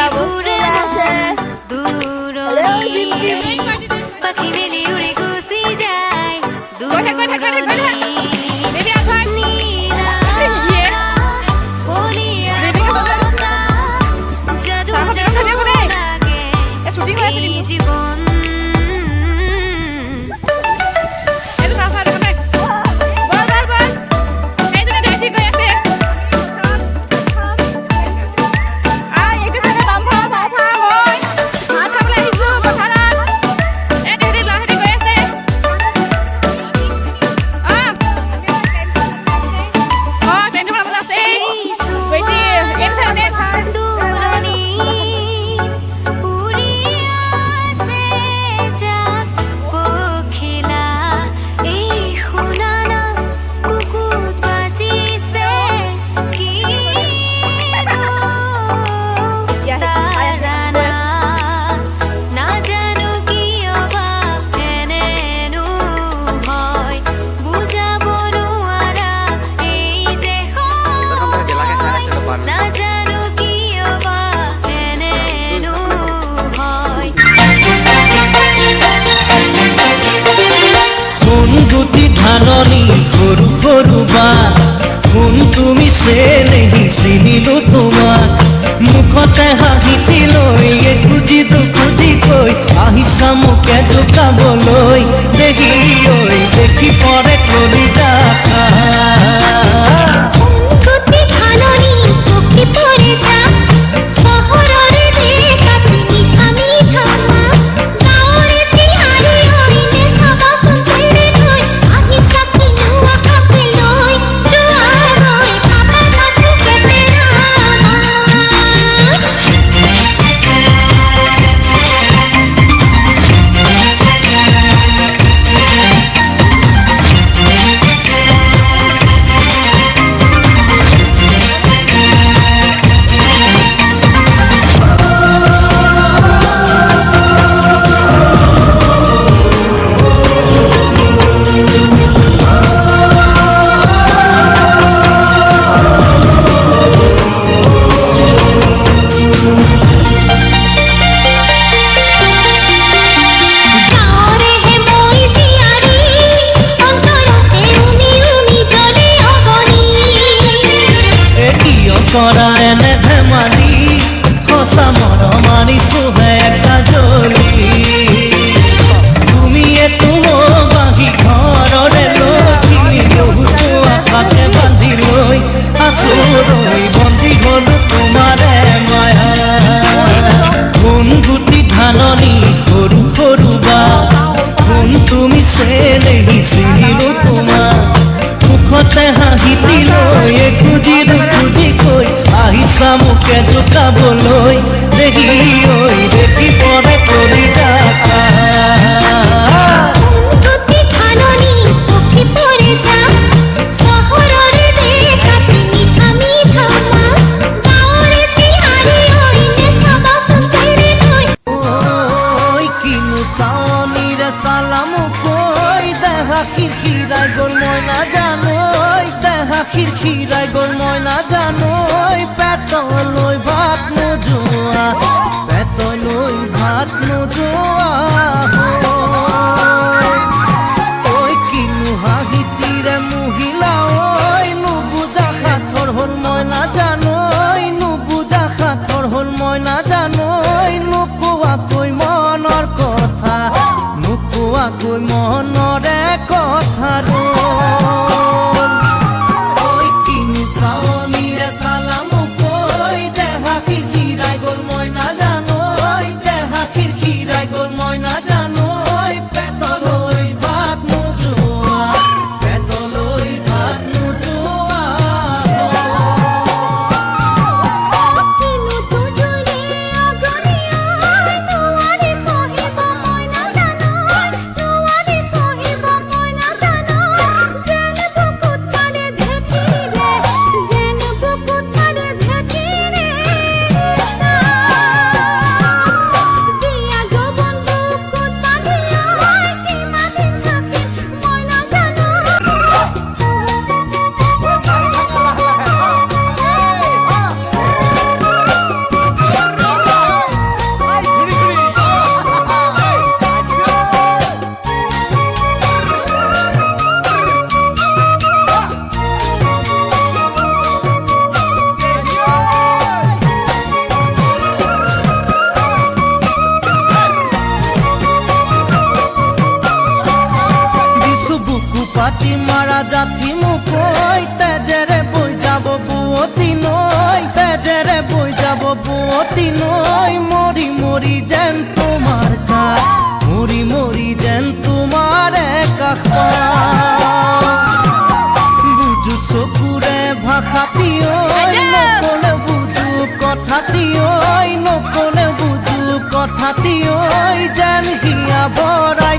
মেলা বস্তু আছে পাখি মেলি উড়ে গুছি যায় জীবন ধাননি সৰু সৰু বা কোন তুমি চেনেহি চিনিলো তোমাক মুখতে হাঁহিতি লৈ খুজি দুখুজি কৈ আহিছা মোকে জোকাবলৈ দেখি ঐ দেখি পৰে কলিজা কৰা এনে ধেমালি সঁচা মৰম মানিছোহে এটা জ্বলি তুমি এইটো বাঁহী ঘৰৰে লক্ষী বহুতো আশাতে বান্ধি লৈ আছো ৰৈ বন্দী হলো তোমাৰে মায়া কোন গুটি ধাননি সৰু সৰু বা কোন তুমি চেনেহি চিনিলো তোমাক মুখতে হাঁহিতি লৈ খুজি দুখুজি কৈ আহিছা মোকে জোকাবলৈ দেখি ঐ দেখি পৰে কলিজা কিনো চাৱনিৰে চালাম কৈ দেহা খিৰখিৰাই গ'ল মই নাজানো দেহা খিৰখিৰাই গ'ল মই নাজানো পেটলৈ ভাত নোযোৱা পেটলৈ ভাত নোযোৱা ঐ কিনো হাঁহিতিৰে মহিলা ঐ নুবুজা সাঁথৰ হ'ল মই নাজানো নুবুজা সাঁথৰ হ'ল মই নাজানো নোকোৱাকৈ মনৰ কথা নোকোৱাকৈ মনৰে কথা ভাত জাঠি মুকৈ তেজেৰে বৈ যাব বুৱতী নৈ তেজেৰে বৈ যাব বুৱতী নৈ মৰি মৰি যেন তোমাৰ কাষ মৰি মৰি যেন তোমাৰে কাষ পাওঁ বুজো চকুৰে ভাষাটি ঐ নকলে বুজো কথাটি ঐ নকলে বুজো কথাটি ঐ যেন হিয়া ভৰাই